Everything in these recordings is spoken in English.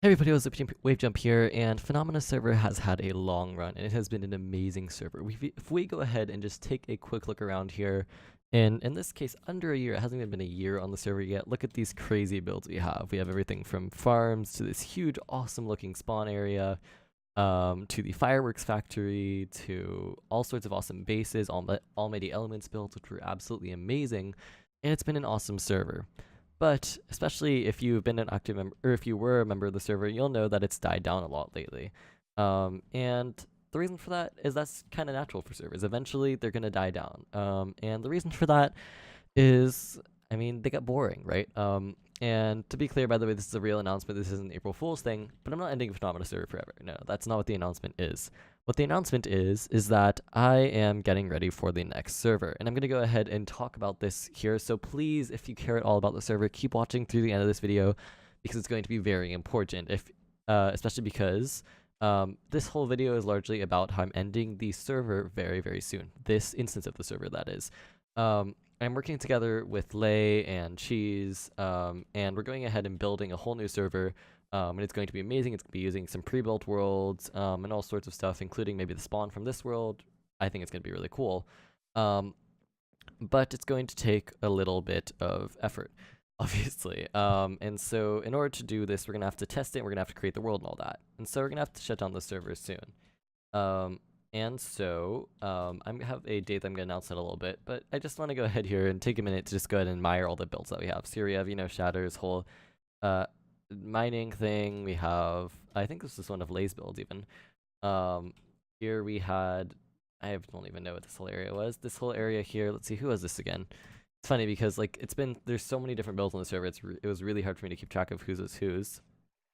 Hey everybody, what's up? Wavejump here, and Phenomena server has had a long run, and it has been an amazing server. If we go ahead and just take a quick look around here, and in this case, under a year, it hasn't even been a year on the server yet. Look at these crazy builds we have. We have everything from farms to this huge, awesome-looking spawn area, to the fireworks factory, to all sorts of awesome bases, almighty elements builds, which were absolutely amazing, and it's been an awesome server. But especially if you've been an active member, or if you were a member of the server, you'll know that it's died down a lot lately. And the reason for that is that's kind of natural for servers. Eventually, they're going to die down. And the reason for that is, I mean, they got boring, right? And to be clear, by the way, this is a real announcement. This isn't an April Fool's thing, but I'm not ending Phenomena server forever. No, that's not what the announcement is. What the announcement is that I am getting ready for the next server, and I'm going to go ahead and talk about this here. So please, if you care at all about the server, keep watching through the end of this video, because it's going to be very important. Especially because this whole video is largely about how I'm ending the server very, very soon. This instance of the server, that is. I'm working together with Lay and Cheese, and we're going ahead and building a whole new server. And it's going to be amazing. It's going to be using some pre-built worlds, and all sorts of stuff, including maybe the spawn from this world. I think it's going to be really cool. But it's going to take a little bit of effort, obviously. And so in order to do this, we're going to have to test it, we're going to have to create the world and all that. And so we're going to have to shut down the server soon. And so I have a date that I'm going to announce in a little bit, but I just want to go ahead here and take a minute to just go ahead and admire all the builds that we have. So here we have, Shatter's whole mining thing. We have, I think this is one of Lay's builds even. Here we had, don't even know what this whole area was. This whole area here, let's see, who was this again? It's funny because like there's so many different builds on the server. It was really hard for me to keep track of whose was whose.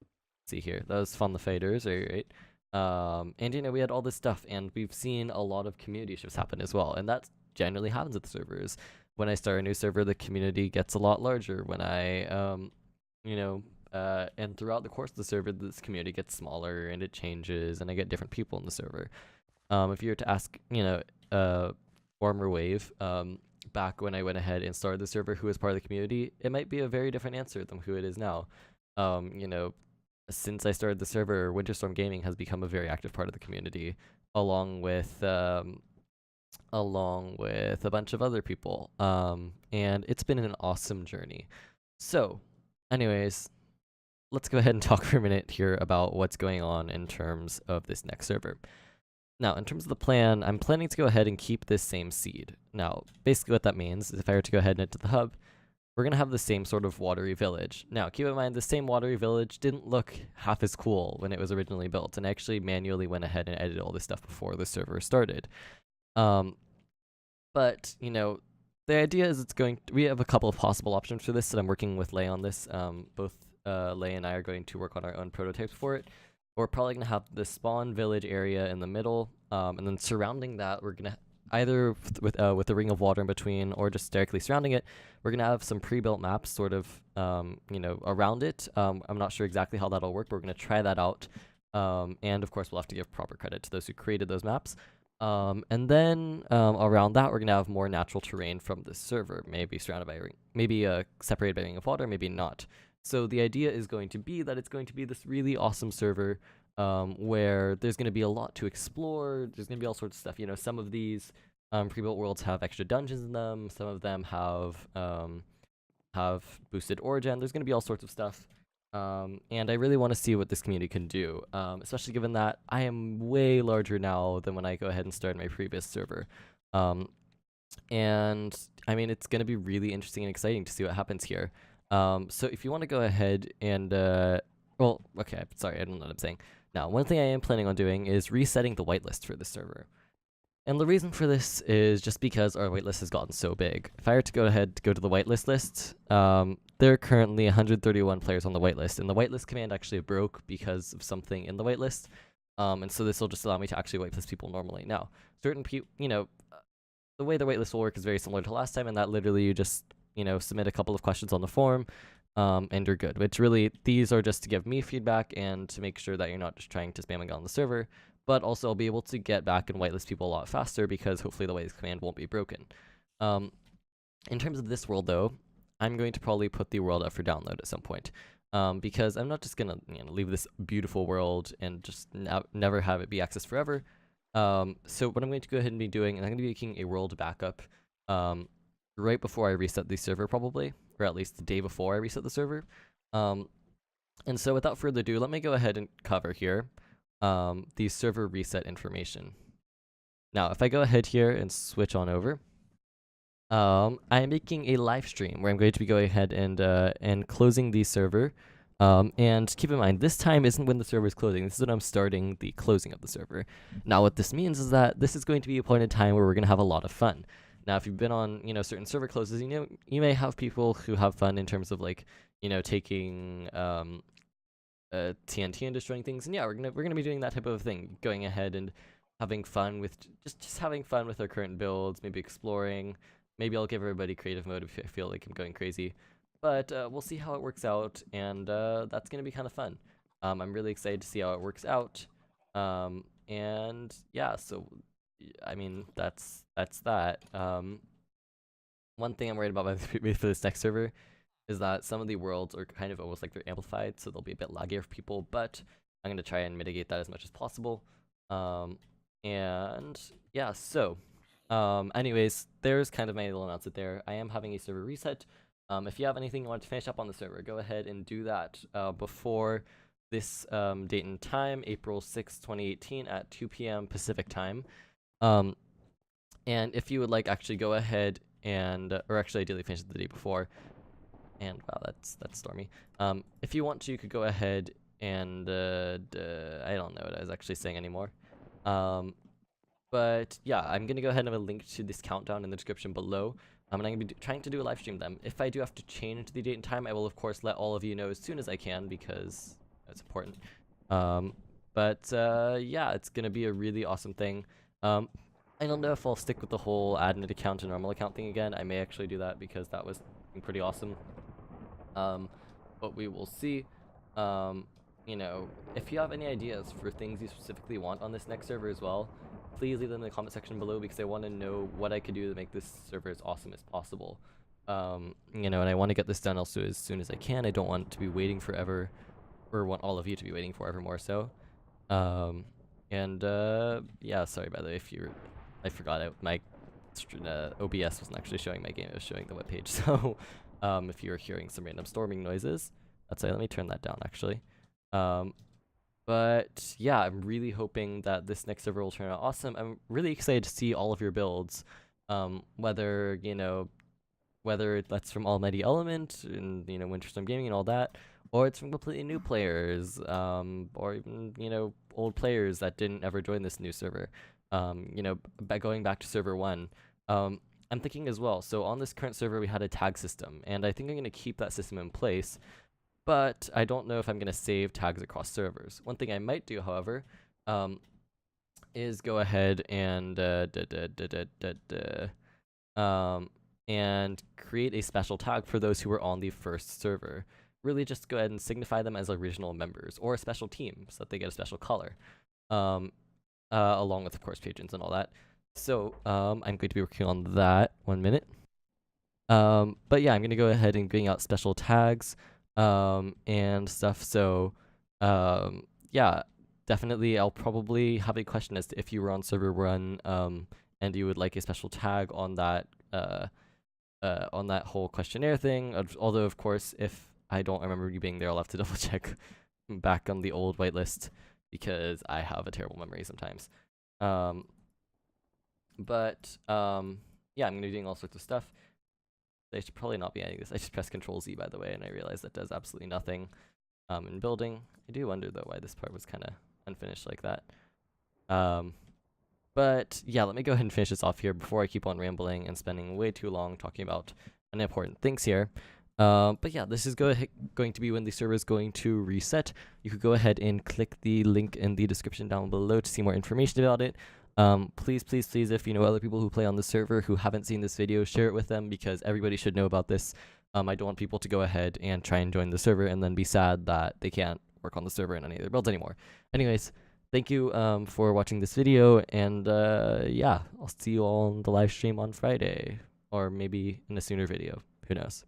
Let's see here, that was Fun the Fighters, right? And we had all this stuff, and we've seen a lot of community shifts happen as well, and that generally happens at the servers. When I start a new server, the community gets a lot larger. When I and throughout the course of the server, this community gets smaller and it changes, and I get different people in the server. If you were to ask, former Wave, back when I went ahead and started the server, who was part of the community, it might be a very different answer than who it is now. Since I started the server, Winterstorm Gaming has become a very active part of the community, along with a bunch of other people. And it's been an awesome journey. So, anyways, let's go ahead and talk for a minute here about what's going on in terms of this next server. Now, in terms of the plan, I'm planning to go ahead and keep this same seed. Now, basically what that means is if I were to go ahead and enter the hub, we're going to have the same sort of watery village. Now, keep in mind, the same watery village didn't look half as cool when it was originally built, and I actually manually went ahead and edited all this stuff before the server started. But, the idea is we have a couple of possible options for this, and I'm working with Lay on this. Both Lay and I are going to work on our own prototypes for it. We're probably going to have the spawn village area in the middle, and then surrounding that, we're going to either with the ring of water in between, or just directly surrounding it, we're going to have some pre-built maps sort of, around it. I'm not sure exactly how that'll work, but we're going to try that out. And of course, we'll have to give proper credit to those who created those maps. And then around that, we're going to have more natural terrain from the server, maybe surrounded by maybe separated by a ring of water, maybe not. So the idea is going to be that it's going to be this really awesome server, where there's going to be a lot to explore. There's going to be all sorts of stuff. Some of these pre-built worlds have extra dungeons in them. Some of them have boosted origin. There's going to be all sorts of stuff. And I really want to see what this community can do, especially given that I am way larger now than when I go ahead and start my previous server. And I mean, it's going to be really interesting and exciting to see what happens here. So if you want to go ahead and, well, okay, sorry, I don't know what I'm saying. Now, one thing I am planning on doing is resetting the whitelist for the server. And the reason for this is just because our whitelist has gotten so big. If I were to go to the whitelist list, there are currently 131 players on the whitelist, and the whitelist command actually broke because of something in the whitelist. And so this will just allow me to actually whitelist people normally. Now, certain people, the way the whitelist will work is very similar to last time, and that literally you just, submit a couple of questions on the form, and you're good. Which really, these are just to give me feedback and to make sure that you're not just trying to spam and get on the server. But also I'll be able to get back and whitelist people a lot faster because hopefully the whitelist command won't be broken. In terms of this world though, I'm going to probably put the world up for download at some point. because I'm not just gonna leave this beautiful world and just never have it be accessed forever. So what I'm going to go ahead and be doing, and I'm going to be making a world backup right before I reset the server probably, or at least the day before I reset the server. And so without further ado, let me go ahead and cover here the server reset information. Now, if I go ahead here and switch on over, I am making a live stream where I'm going to be going ahead and closing the server. And keep in mind, this time isn't when the server is closing. This is when I'm starting the closing of the server. Now, what this means is that this is going to be a point in time where we're going to have a lot of fun. Now, if you've been on, certain server closes, you may have people who have fun in terms of like, taking TNT and destroying things. And yeah, we're gonna be doing that type of thing, going ahead and having fun with just having fun with our current builds, maybe exploring. Maybe I'll give everybody creative mode if I feel like I'm going crazy. But we'll see how it works out, and that's going to be kind of fun. I'm really excited to see how it works out. And yeah, so, I mean, that's that. One thing I'm worried about for this next server is that some of the worlds are kind of almost like they're amplified, so they'll be a bit laggier for people, but I'm going to try and mitigate that as much as possible. And yeah, so... anyways, there's kind of my little announcement there. I am having a server reset. If you have anything you want to finish up on the server, go ahead and do that before this date and time, April 6, 2018 at 2 p.m. Pacific time. And if you would like, actually go ahead and, or actually ideally finish it the day before. And wow, that's stormy. If you want to, you could go ahead and, I don't know what I was actually saying anymore. But yeah, I'm going to go ahead and have a link to this countdown in the description below. And I'm going to be trying to do a live stream then. If I do have to change the date and time, I will of course let all of you know as soon as I can because that's important. Yeah, it's going to be a really awesome thing. I don't know if I'll stick with the whole admin account and normal account thing again. I may actually do that because that was pretty awesome. But we will see. If you have any ideas for things you specifically want on this next server as well, please leave them in the comment section below because I want to know what I could do to make this server as awesome as possible. And I want to get this done also as soon as I can. I don't want to be waiting forever, or want all of you to be waiting forever more so. Yeah, sorry by the way I forgot my OBS wasn't actually showing my game, it was showing the webpage. So if you're hearing some random storming noises, that's why let me turn that down actually. But yeah, I'm really hoping that this next server will turn out awesome. I'm really excited to see all of your builds, whether that's from Almighty Element and Winterstorm Gaming and all that, or it's from completely new players, or even old players that didn't ever join this new server. By going back to server 1. I'm thinking as well. So on this current server, we had a tag system, and I think I'm going to keep that system in place. But I don't know if I'm going to save tags across servers. One thing I might do, however, is go ahead and and create a special tag for those who were on the first server. Really just go ahead and signify them as original members or a special team so that they get a special color. Along with, of course, patrons and all that. So I'm going to be working on that 1 minute. But yeah, I'm going to go ahead and bring out special tags. And stuff. So, yeah, definitely I'll probably have a question as to if you were on server 1, and you would like a special tag on that whole questionnaire thing. Although, of course, if I don't remember you being there, I'll have to double check back on the old whitelist because I have a terrible memory sometimes. Yeah, I'm gonna be doing all sorts of stuff. I should probably not be adding this. I just pressed Control-Z, by the way, and I realized that does absolutely nothing in building. I do wonder, though, why this part was kind of unfinished like that. But yeah, let me go ahead and finish this off here before I keep on rambling and spending way too long talking about unimportant things here. But yeah, this is going to be when the server is going to reset. You could go ahead and click the link in the description down below to see more information about it. Please, if you know other people who play on the server who haven't seen this video, share it with them because everybody should know about this. I don't want people to go ahead and try and join the server and then be sad that they can't work on the server in any of their builds anymore. Anyways, thank you for watching this video, and yeah, I'll see you all on the live stream on Friday, or maybe in a sooner video. Who knows?